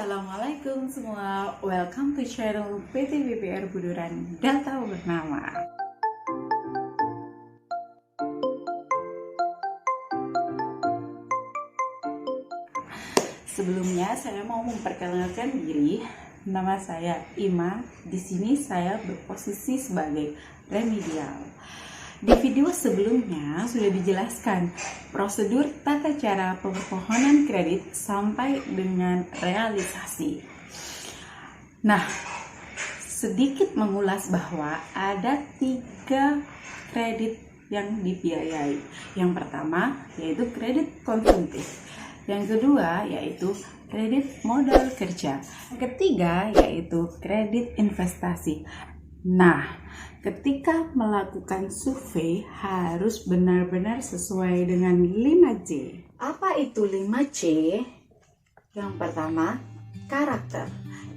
Assalamualaikum semua, welcome to channel PT BPR Buduran Data Bernama. Sebelumnya saya mau memperkenalkan diri. Nama saya Ima. Di sini saya berposisi sebagai remedial. Di video sebelumnya sudah dijelaskan prosedur tata cara pemohonan kredit sampai dengan realisasi. Nah, sedikit mengulas bahwa ada 3 kredit yang dibiayai. Yang pertama yaitu kredit konsumtif. Yang kedua yaitu kredit modal kerja. Yang ketiga yaitu kredit investasi. Nah, ketika melakukan survei harus benar-benar sesuai dengan 5C. Apa itu 5C? Yang pertama, karakter.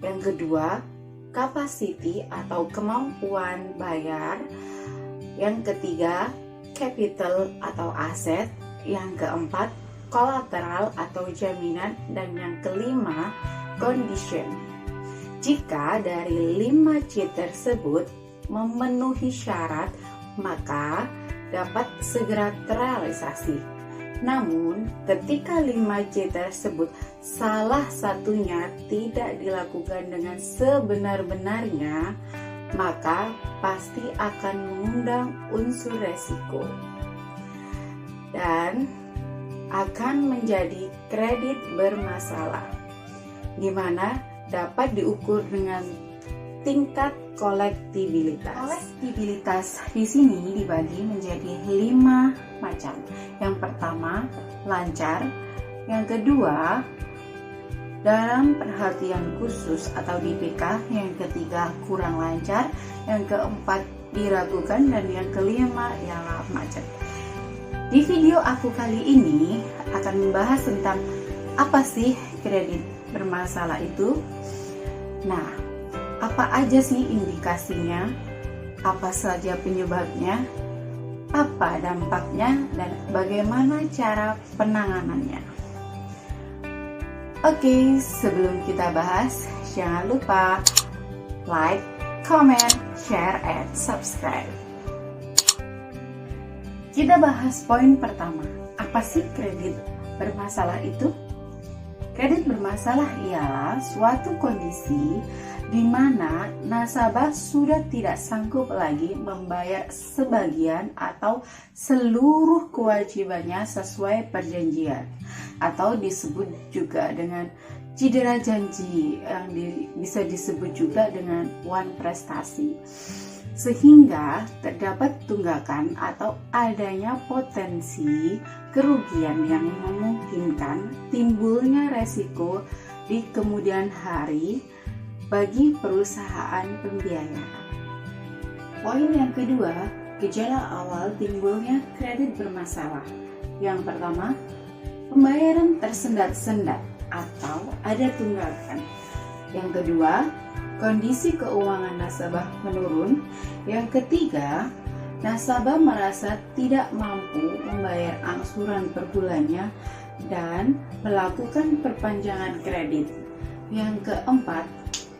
Yang kedua, capacity atau kemampuan bayar. Yang ketiga, capital atau aset. Yang keempat, kolateral atau jaminan. Dan yang kelima, condition. Jika dari 5C tersebut memenuhi syarat, maka dapat segera terrealisasi. Namun, ketika 5C tersebut salah satunya tidak dilakukan dengan sebenar-benarnya, maka pasti akan mengundang unsur resiko dan akan menjadi kredit bermasalah, di mana dapat diukur dengan tingkat kolektibilitas. Kolektibilitas di sini dibagi menjadi 5 macam. Yang pertama, lancar. Yang kedua, dalam perhatian khusus atau DPK. Yang ketiga, kurang lancar. Yang keempat, diragukan. Dan yang kelima ialah macet. Di video aku kali ini akan membahas tentang apa sih kredit bermasalah itu. Nah, apa aja sih indikasinya? Apa saja penyebabnya? Apa dampaknya? Dan bagaimana cara penanganannya? Oke, sebelum kita bahas, jangan lupa like, comment, share, and subscribe. Kita bahas poin pertama. Apa sih kredit bermasalah itu? Kredit bermasalah ialah suatu kondisi di mana nasabah sudah tidak sanggup lagi membayar sebagian atau seluruh kewajibannya sesuai perjanjian, atau disebut juga dengan cedera janji, yang bisa disebut juga dengan wan prestasi, sehingga terdapat tunggakan atau adanya potensi kerugian yang memungkinkan timbulnya resiko di kemudian hari bagi perusahaan pembiayaan. Poin yang kedua, gejala awal timbulnya kredit bermasalah. Yang pertama, pembayaran tersendat-sendat atau ada tunggakan. Yang kedua, kondisi keuangan nasabah menurun. Yang ketiga, nasabah merasa tidak mampu membayar angsuran per bulannya dan melakukan perpanjangan kredit. Yang keempat,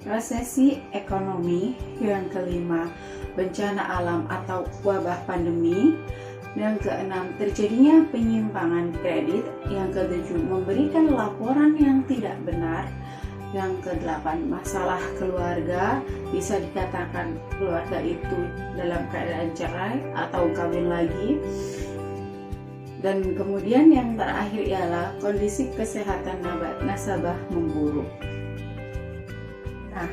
resesi ekonomi. Yang kelima, bencana alam atau wabah pandemi. Yang keenam, terjadinya penyimpangan kredit. Yang ketujuh, memberikan laporan yang tidak benar. Yang kedelapan, masalah keluarga. Bisa dikatakan keluarga itu dalam keadaan cerai atau kawin lagi. Dan kemudian yang terakhir ialah kondisi kesehatan nasabah memburuk. Nah,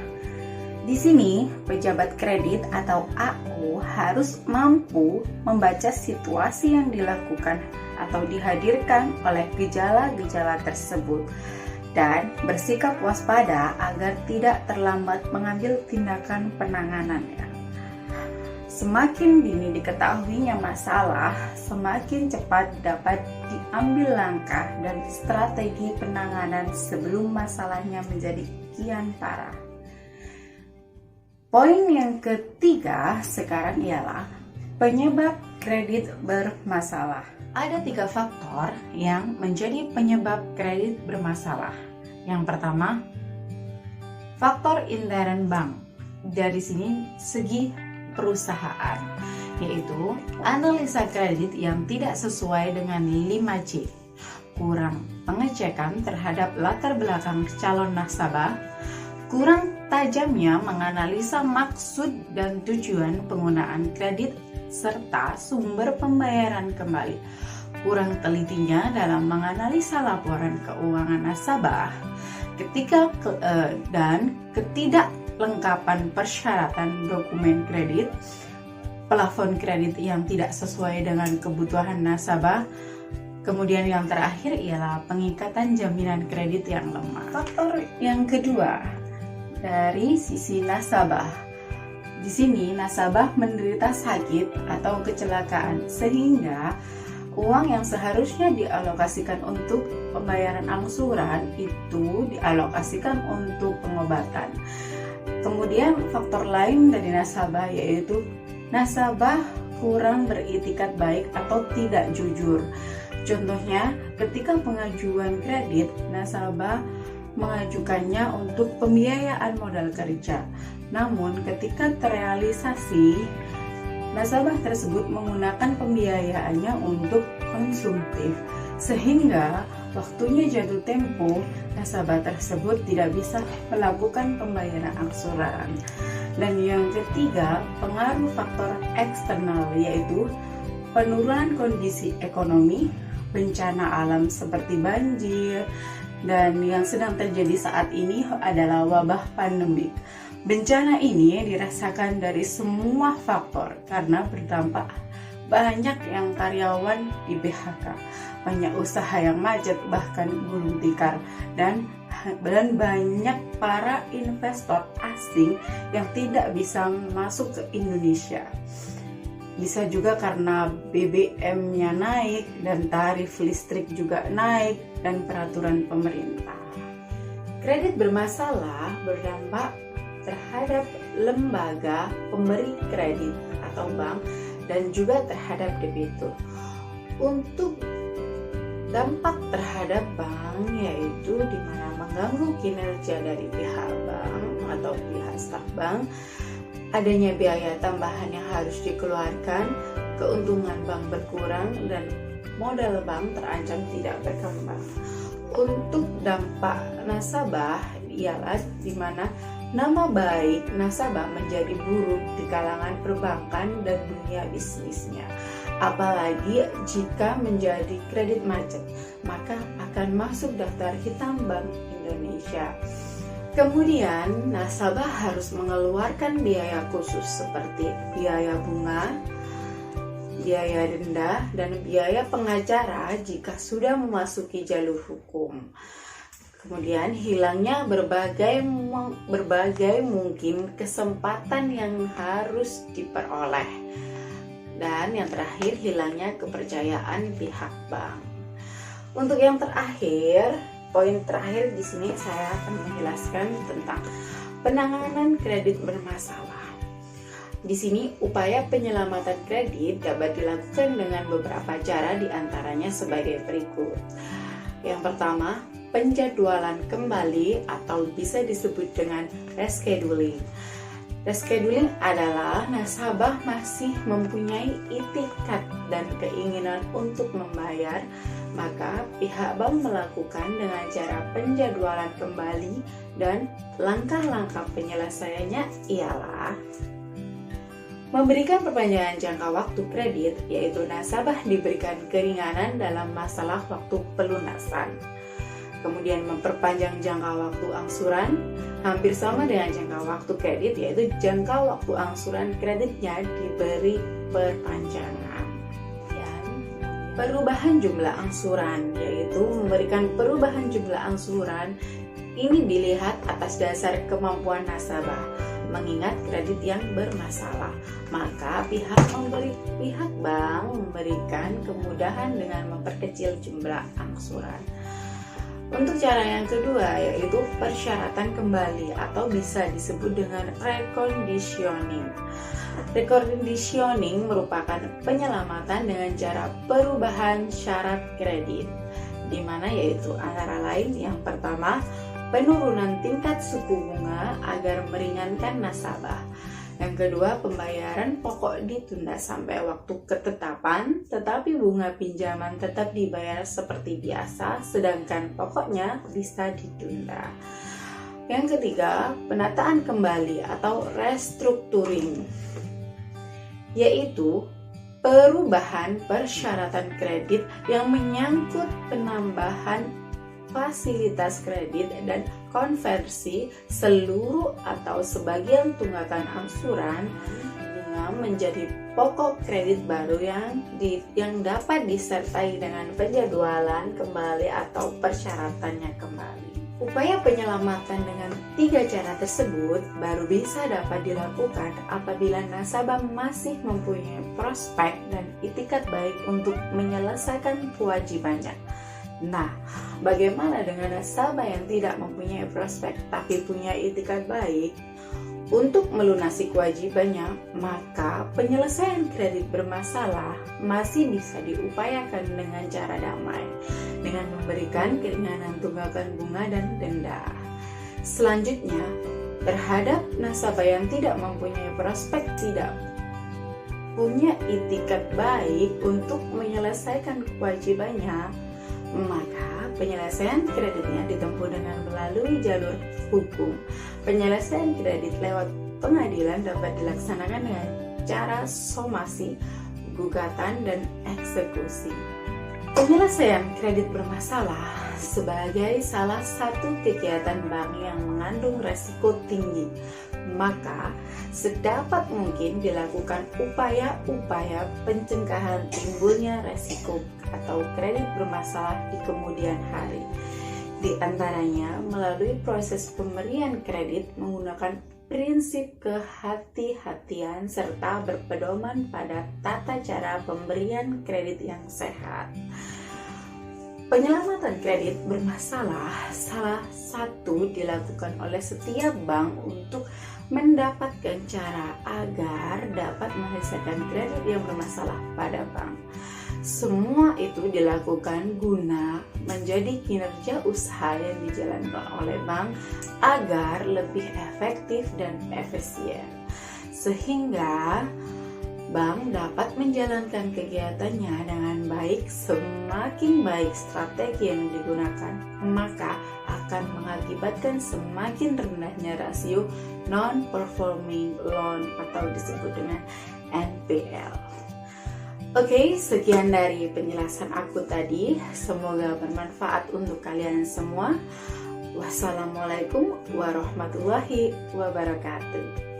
di sini pejabat kredit atau AO harus mampu membaca situasi yang dilakukan atau dihadirkan oleh gejala-gejala tersebut dan bersikap waspada agar tidak terlambat mengambil tindakan penanganannya. Semakin dini diketahuinya masalah, semakin cepat dapat diambil langkah dan strategi penanganan sebelum masalahnya menjadi kian parah. Poin yang ketiga sekarang ialah penyebab kredit bermasalah. Ada 3 faktor yang menjadi penyebab kredit bermasalah. Yang pertama, Faktor intern bank, dari sini segi perusahaan, yaitu analisa kredit yang tidak sesuai dengan 5C, kurang pengecekan terhadap latar belakang calon nasabah, kurang tajamnya menganalisa maksud dan tujuan penggunaan kredit serta sumber pembayaran kembali, kurang telitinya dalam menganalisa laporan keuangan nasabah, dan ketidaklengkapan persyaratan dokumen kredit, plafon kredit yang tidak sesuai dengan kebutuhan nasabah. Kemudian yang terakhir ialah pengikatan jaminan kredit yang lemah. Faktor yang kedua dari sisi nasabah. Di sini nasabah menderita sakit atau kecelakaan sehingga uang yang seharusnya dialokasikan untuk pembayaran angsuran itu dialokasikan untuk pengobatan. Kemudian faktor lain dari nasabah yaitu nasabah kurang beritikat baik atau tidak jujur. Contohnya, ketika pengajuan kredit, nasabah mengajukannya untuk pembiayaan modal kerja. Namun, ketika terrealisasi, nasabah tersebut menggunakan pembiayaannya untuk konsumtif, sehingga waktunya jatuh tempo, nasabah tersebut tidak bisa melakukan pembayaran angsuran. Dan yang ketiga, pengaruh faktor eksternal yaitu penurunan kondisi ekonomi, bencana alam seperti banjir, dan yang sedang terjadi saat ini adalah wabah pandemik. Bencana ini dirasakan dari semua faktor karena berdampak banyak yang karyawan di PHK, banyak usaha yang macet bahkan gulung tikar, dan banyak para investor asing yang tidak bisa masuk ke Indonesia. Bisa juga karena BBM-nya naik dan tarif listrik juga naik dan peraturan pemerintah. Kredit bermasalah berdampak terhadap lembaga pemberi kredit atau bank dan juga terhadap debitur. Untuk dampak terhadap bank yaitu di mana mengganggu kinerja dari pihak bank atau pihak staf bank, adanya biaya tambahan yang harus dikeluarkan, keuntungan bank berkurang, dan modal bank terancam tidak berkembang. Untuk dampak nasabah ialah di mana nama baik nasabah menjadi buruk di kalangan perbankan dan dunia bisnisnya. Apalagi jika menjadi kredit macet, maka akan masuk daftar hitam Bank Indonesia. Kemudian, nasabah harus mengeluarkan biaya khusus seperti biaya bunga, biaya denda, dan biaya pengacara jika sudah memasuki jalur hukum. Kemudian, hilangnya berbagai mungkin kesempatan yang harus diperoleh. Dan yang terakhir, hilangnya kepercayaan pihak bank. Untuk yang terakhir, poin terakhir di sini saya akan menjelaskan tentang penanganan kredit bermasalah. Di sini upaya penyelamatan kredit dapat dilakukan dengan beberapa cara, diantaranya sebagai berikut. Yang pertama, penjadwalan kembali atau bisa disebut dengan rescheduling. Rescheduling adalah nasabah masih mempunyai itikat dan keinginan untuk membayar, maka pihak bank melakukan dengan cara penjadwalan kembali, dan langkah-langkah penyelesaiannya ialah memberikan perpanjangan jangka waktu kredit, yaitu nasabah diberikan keringanan dalam masalah waktu pelunasan. Kemudian memperpanjang jangka waktu angsuran hampir sama dengan jangka waktu kredit, yaitu jangka waktu angsuran kreditnya diberi perpanjangan. Dan perubahan jumlah angsuran, yaitu memberikan perubahan jumlah angsuran ini dilihat atas dasar kemampuan nasabah. Mengingat kredit yang bermasalah, maka pihak bank memberikan kemudahan dengan memperkecil jumlah angsuran. Untuk cara yang kedua yaitu persyaratan kembali atau bisa disebut dengan reconditioning. Reconditioning merupakan penyelamatan dengan cara perubahan syarat kredit, di mana yaitu antara lain yang pertama, penurunan tingkat suku bunga agar meringankan nasabah. Yang kedua, pembayaran pokok ditunda sampai waktu ketetapan, tetapi bunga pinjaman tetap dibayar seperti biasa, sedangkan pokoknya bisa ditunda. Yang ketiga, penataan kembali atau restructuring, yaitu perubahan persyaratan kredit yang menyangkut penambahan fasilitas kredit dan konversi seluruh atau sebagian tunggakan angsuran bunga menjadi pokok kredit baru yang dapat disertai dengan penjadwalan kembali atau persyaratannya kembali. Upaya penyelamatan dengan 3 cara tersebut baru bisa dapat dilakukan apabila nasabah masih mempunyai prospek dan itikat baik untuk menyelesaikan kewajibannya. Nah, bagaimana dengan nasabah yang tidak mempunyai prospek tapi punya itikat baik? Untuk melunasi kewajibannya, maka penyelesaian kredit bermasalah masih bisa diupayakan dengan cara damai, dengan memberikan keringanan tunggakan bunga dan denda. Selanjutnya, terhadap nasabah yang tidak mempunyai prospek, tidak punya itikat baik untuk menyelesaikan kewajibannya, maka penyelesaian kreditnya ditempuh dengan melalui jalur hukum. Penyelesaian kredit lewat pengadilan dapat dilaksanakan dengan cara somasi, gugatan, dan eksekusi. Penyelesaian kredit bermasalah sebagai salah satu kegiatan bank yang mengandung resiko tinggi, maka sedapat mungkin dilakukan upaya-upaya pencegahan timbulnya resiko atau kredit bermasalah di kemudian hari. Di antaranya melalui proses pemberian kredit menggunakan prinsip kehati-hatian serta berpedoman pada tata cara pemberian kredit yang sehat. Penyelamatan kredit bermasalah salah satu dilakukan oleh setiap bank untuk mendapatkan cara agar dapat menyelesaikan kredit yang bermasalah pada bank. Semua itu dilakukan guna menjadi kinerja usaha yang dijalankan oleh bank agar lebih efektif dan efisien, sehingga bank dapat menjalankan kegiatannya dengan baik. Semakin baik strategi yang digunakan, maka akan mengakibatkan semakin rendahnya rasio non-performing loan atau disebut dengan NPL. Oke, sekian dari penjelasan aku tadi. Semoga bermanfaat untuk kalian semua. Wassalamualaikum warahmatullahi wabarakatuh.